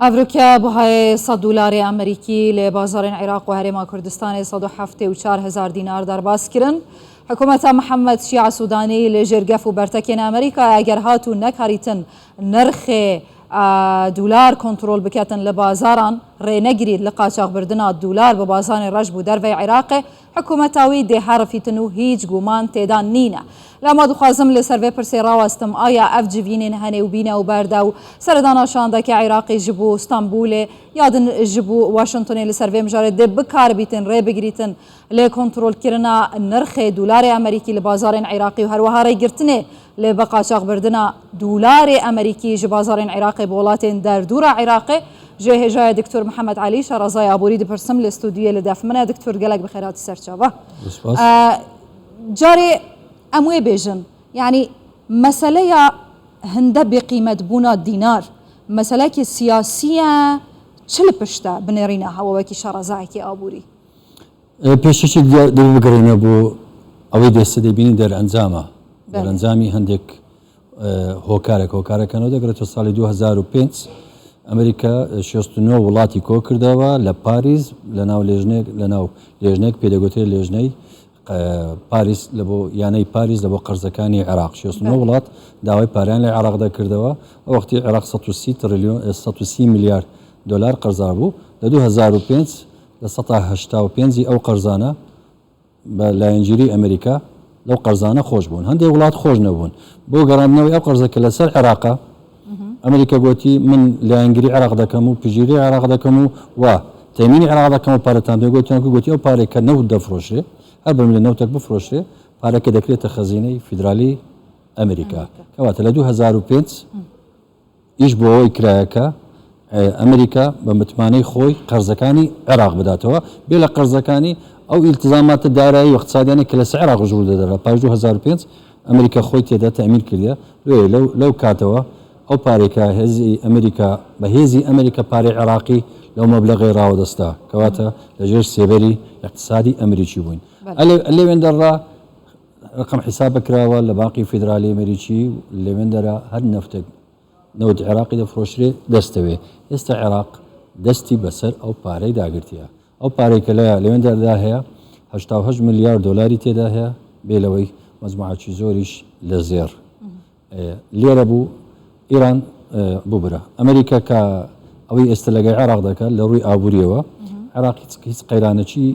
ئەڤروکیا بەهای 100 دلاری ئەمریکی لێ بازارên عێراق و هەرێما کوردستانی 174 دینار دەرباسکردن. حکوومەتە محەممەد شیع سوودانی لێ ژێرگەف و بەرتەکێن ئەمریکا ئەگەر هات و نەکاریتن نرخێ دولار کۆنتترۆل بکەتن لە بازاران ڕێنەگریت لە قاچاغبردنا دولار بە بازانی ڕەش بوو دەرەوەی عێراقێ حکوومەتاوی دێهارەفیتن و هیچ گومان تێدا نینە. لەما دخوازم لە سەرێ پرسێ ڕاوەستم ئایا ئەف جڤینên هەنێ و بینە و بەردا و سەرداناشاندەکە عێراقی ji بۆ ستانبولê یادن ji بۆ واشنگتنê li ser vê mijarê dê bikarbîtin rê bigirîtin lê kontrolkirina nirxê dolarê Amerîkî li bazarên Iraqî û herwiha rêgirtinê lê veqaçaxbirdina dolarê Amerîkî ji bazarên Iraqê bi welatên derdûra Iraqê ji hêjaya Diktor Mihemed Elî Şarazay Aborî dipirsim lê stûdiyê li def min e Diktor gelek bi xêratî serçava. Carê em wê bêjin yani meseleya hinde bêqîmet bûna dînar meselekê siyasî ye çi li pişt e binêrîna hewa wekî Şarazayekî Aborî? پێشێکی دەبێ بگەڕێنە بۆ ئەوەی دەستە دەبینی دەرئەنجامە دەرئەنجامی هەندێک هۆکارەکەنەوە دەگرێتەوە ساڵی 2005 ئەمریکا 69 وڵاتی کۆ کردەوە لە پاریس لە ناو لێژنێک پێدەگوترێت لێژنەی پاریس لە بۆ یانەی پاریس لە بۆ قەرزەکانی عێراق 69 وڵات داوای پاریان لە عێراقدا کردەوە ئەو وەختی عێراق 130 میلیارد دلار قەرزار بوو لە 2005 لە 185 ئەو قەرزانە بە لایەنگیری ئەمریکا لەو قەرزانە خۆش بوون هەندێک وڵات خۆش نەبوون بۆ گەڕاندنەوەی ئەو قەرزەکە لەسەر عێراقا ئەمریکا گوتی من لایەنگیری عێراق دەکەم و پژیری عێراق دەکەم و تەمینی عێراق دەکەم و پارەتان گوتی ئەو پارێکە نەوت دەفرۆشرێ هەر بەم لە نەوتێک بفرۆشرێ پارەکە دەکرێتە خەزینەی فیدرالی ئەمریکا کەواتە لە 2005 ئیش بۆ ئەوەی کرایەکە ئەمریکا بە متمانەی خۆی قەرزەکانی عێراق بداتەوە بێ لە قەرزەکانی ئەو ئیلتزاماتە دارایی و اقتصادیانی کە لەسەر عێراق ژوور دەدەرا پاش 2005 ئەمریکا خۆی تێدا تەمین کردە لەو کاتەوە ئەو پارێکە هێزی ئەمریکا بە هێزی ئەمریکا پارەی عێراقی لەو مەبلەغی ڕاوەدەستا کەواتە لەژێر سێبەری اقتصادی ئەمریکی بووین لەوێن دەڕا ڕقم حیساب بکراوە لە باقی فیدرالی ئەمریکی لەوێن دەرا هەر نەفتێک نەوت عێراقی دەفرۆشرێ دەستەوێ ئێستا عێراق دەستی بەسەر ئەو پارەی داگرتیە ئەو پارێکە لەوێن دەردا هەیە 88 میلیارد دلاری تێدا هەیە بێلەوەی مەجموعەتی زۆریش لە زێر لێرە بوو ئیران ببرە ئەمریکا کە ئەوەی ئێستا لەگەی عێراق دەکات لە ڕووی ئابوووریەوە عێراق هیچ قەیرانەکی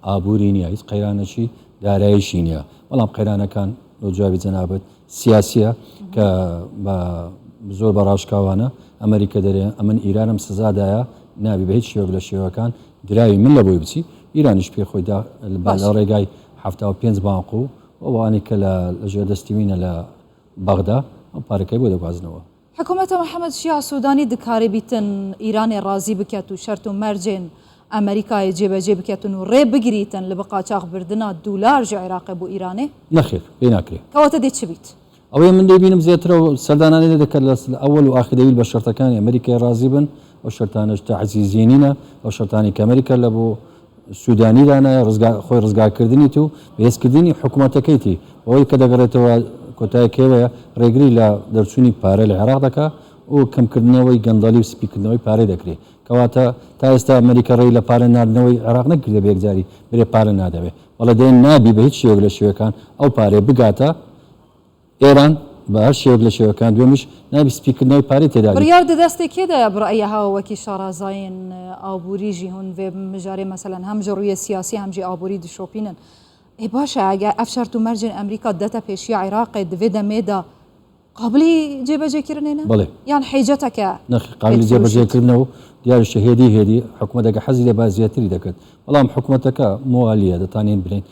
ئابووری نییە هیچ قەیرانەکی داراییشی نییە بەڵام قەیرانەکان لە جوابی جەنابەت سیاسیە کە بە زۆر بەڕاشکاوانە ئەمریکا دەرێ ئەمن ئیرانم سزادایە نابی بە هیچ شێوە لە شێوەکان دراوی من لە بۆی بچی ئیرانیش پێخۆیدا لە ڕێگای 75 بانق و ئەوانی کە لە ژێر دەستیوینە لە بەغدا ئەم پارەکەی بۆ دەگوازنەوە حکوومەتە محەممەد شیع سوودانی دکاری بیتن ئیرانی ڕازی بکات و شەرت و مەرجێن ئەمریکای جێبەجێ بکەتن و ڕێ بگریتن لە بەقاچاغبردنا دولار ژ عێراقی بۆ ئیرانێ نەخێر پێ ناکرێت کەواتە دێت چ بیت ئەوەی من دەبینم زیاترەوە سەردانانی دەکات لە ئەوەل و ئاخدەویل بە شەرتەکانی ئەمریکای ڕازی بن ئەو شەرتانەش تەعزیزێنینە ئەو شەرتانی کە ئەمریکا لە بۆ سوودانیدانە خۆی ڕزگارکردنی و بەهێزکردنی حکوومەتەکەیتی ئەوەی کە دەگەڕێتەوە کۆتایەکەوەیە ڕێگری لە دەرچوونی پارە لە عێراق دەکا و کەمکردنەوەی گەندەڵی و سپیکردنەوەی پارەی دەکرێت کەواتە تا ئێستا ئەمریکا ڕێی لە پارە ناردنەوەی عێراق نەکردە بێکجاری برێ پارە نادەوێت وەڵە دێن نابی بە هیچ شێوە لە شێوەکان ئەو پارێ بگاتە ئێران بە هەر شێوە لە شێوەکان دوێمیش نابی سپیکردنەوەی پارەی تێدا بڕیار دەدەستی کێدایە بڕەیە هاوەکی شارازایên ئابووریژی هون vê mijarê meselan hem ji rûyê siyasî hem jî aborî dişopînin ê baş e eger ev şert û mercên Amerîka dete pêşiya Iraqê divê demê de qabilî cêbecêkirinê ne بەڵێ yan hêceteke قابلی جێبەجێکردنەوە دیار شەهێدی هێدی حکوومەتەکە حەزی لێ بازیاتری دەکات بەڵام حکوومەتەکە موالیە دەتانێن بڵێن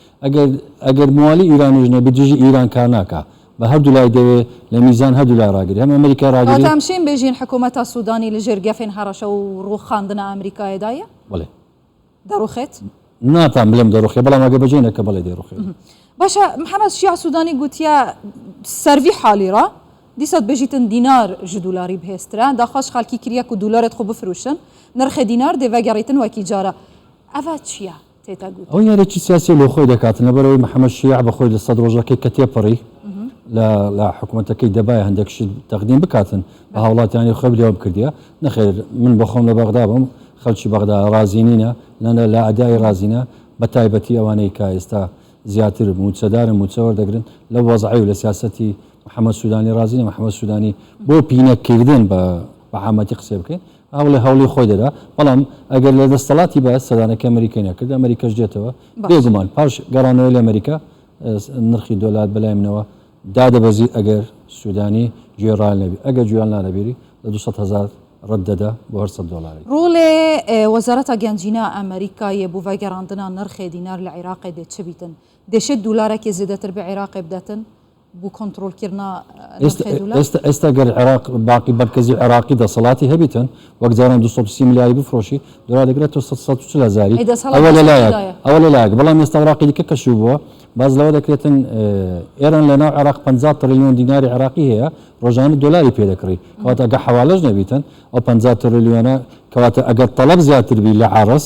ئەگەر موالی ئیرانیش نەبێت دژی ئیران کار ناکە بە هەردوو لای دەوێت لە میزان هەردوو لای ڕاگیری هەم ئەمریکا ڕاگیری تامشین بێژین حکوومەتە سوودانی لە ژێرگەفێن هەڕەشە و ڕووخاندنە ئەمریکایەدایە بڵێ دەڕوخێت ناتان بڵێم دەڕوخێ بەڵام ئەگە بەجێنەکە بەڵێ دەڕوخێت باشە محەممەد شیع سوودانی گوتیە سەروی حالیڕە دیسەت بێژیتن دینار ji دولاری بهێسترا داخواش خەڵکی کریە و دولارێت خۆ بفروشن نرخی دینار دێڤەگەڕیتن وەکی جارە ئەڤە چییە تێتا گوت ئەو یارێکی سیاسی لۆ خۆی دەکاتن لەبەرەوەی محەممەد شیع بەخۆی لە سەد ڕۆژەکەی کە تێپەڕی لا حکوومەتەکەی دەبای هەندێک شت تەقدیم بکاتن بە هاوڵاتیانی خۆ لێوە بکردە نەخێر من بەخۆم لە بەغدا بم خەڵکی بەغدا ڕازینینە لە ئەدای ڕازینە بە تایبەتی ئەوانەی کا ئێستا زیاتر موچەدارن موچەوە دەگرن لە وەزعی و لە سیاسەتی محەممەد سوودانی ڕازینە محەممەد سوودانی بۆ پینەکردن بە حامەتی قسێ بکەین هەوڵی خۆی دەدا بەڵام ئەگەر لە دەستەڵاتی بە سەدانەکە ئەمریکانیا کرد ئەمریکاش دێتەوە بێگومان پاش گەڕانەوەی لە ئەمریکا نرخی دۆلار بەلای منەوە دادەبەزی ئەگەر سوودانی گوێڕان نەبی ئەگەر گوێیان نانەبیری لە 200,000 ڕەت دەدا بۆ $100. ڕۆڵێ وەزارەتە گەنجینە ئەمریکایە بۆ ڤەگەڕاندنا نرخێ دینار لە عێراقی دێ چ بیتن دێشێت دولارێکی زیاتر بە عێراقی بدەتن بۆ کۆنتڕۆلکردنا ئێستا گەر عێراق باقی بەرکەزی عێراقی دەسەڵاتی هەبیتن وەک جاران 230 میلیاری بفرۆشی دۆلار دەگرێت 140,000 ئەوە لەلایەک بەڵام ئێستا عێراقی دیکە کەشوو بووە باز لەوە دەکرێتن ئێران لە ناو عێراق 50 تریلیۆن دیناری عێراقی هەیە ڕۆژانە دۆلاری پێدەکڕی کەواتە ئەگە حەوالەش نەبیتن ئەو 50 تریلیۆنە کەواتە ئەگەر تەڵەب زیاتر بی لە عارەس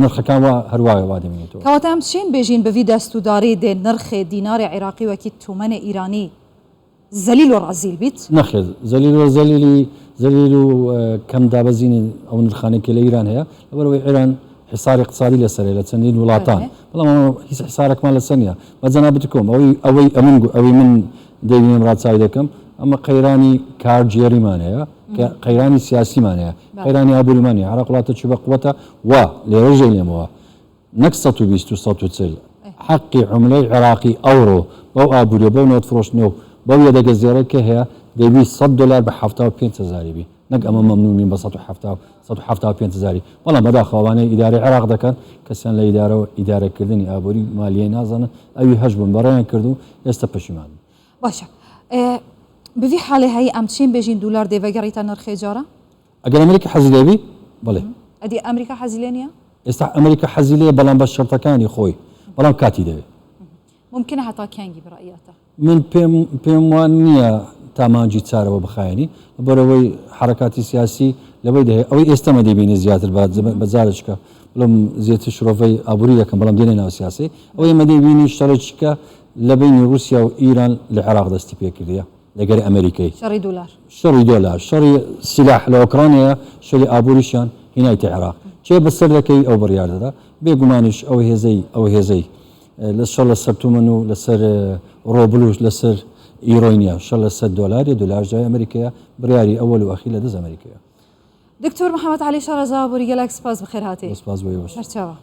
نرخەکان هەروایە وا دەمێنێتەوە کەواتە ئەم چین بێژین بەوی دەستوداری دێ نرخێ دیناری عێراقی وەکی تومەنە ئیرانی زەلیل و ڕازیل بیت نەخێت زەلیل و کەم دابەزینی ئەو نرخانێکی لە ئیران هەیە لەبەرەوەی ئێران حساری اقتصادی لەسەر لە چەندین وڵاتان بەڵام هیچ حسارێکمان لەسەر نیە بەجەنا بتکۆم ئەوەی من دەبینم ڕاچاوی دەکەم ئەمە قەیرانی کارجێریمان هەیە قەیرانی سیاسیمان هەیە قەیرانی ئابوووریمان هەیە عێراق وڵاتە چی بەقوەتە وا لێرەژەی لێمەوە نەک 120 و 140 حەقی عوملەی عێراقی ئەوڕۆ بەو ئابوووریە بەو نۆتفرۆشتنەوە بەو یەدەگە زێڕێکە هەیە دەبی $100 بە 75,000 بی نەک ئەمە مەمنونین بە 175,000 بەڵام بەداخەوانەی ئیدارەی عێراق دەکەن کەسیان لە ئیدارەوە ئیدارەکردنی ئابووری مالیەی نازانن ئەوی هەش بوون بەڕێیان کرد و ئێستا پەشیمان باشە بوی حاڵێ هەیە ئەم چین بێژین دولار دێڤەگەڕیتە نرخێ جارە ئەگەر ئەمریکا حەزی لێبی بڵێ ئەدی ئەمریکا حەزی لێ نییە ئێستا ئەمریکا حەزی لێ بەڵام بە شەرتەکانی خۆی بەڵام کاتی دەوێت ممکنە هەتا کەنگی بڕائەتە من پێم وان نییە تامانجی چارەوە بخایەنی بەرەوەی حرکاتی سیاسی لەوەی دەهەیە ئەوەی ئێستەمە دەبینی زیاتر بەجارچکە بڵم زیاتر شرۆڤەی ئابووری دەکەم بەڵام دێنێ ناو سیاسی ئەوەی مەدەبینی شەڕێکە لە بینی رووسیا و ئیران لە عێراق دەستی پێکردیە لەگەر ئەمریکای شەڕی دۆلار شەڕی سلاح لە ئۆکرانیا شەری ئابووریشیان هینایتە عێراق چێ بەسەر دەکەی ئەو بڕیار دەدا بێگومانیش ئەو هێزەی لەسەر لەسەر تومن و لەسەر ڕۆبلوش لەسەر ئیرۆینیا شەڕ لە $100 دلار جای ئەمریکایە بڕیاری ئەوەل و ئەخی لە دەست ئەمریکایە دکتۆر محەممەد عەلی شارەزا بۆ گەلاک سپاس بخێر هاتێ سپاس بۆ هەرچاوە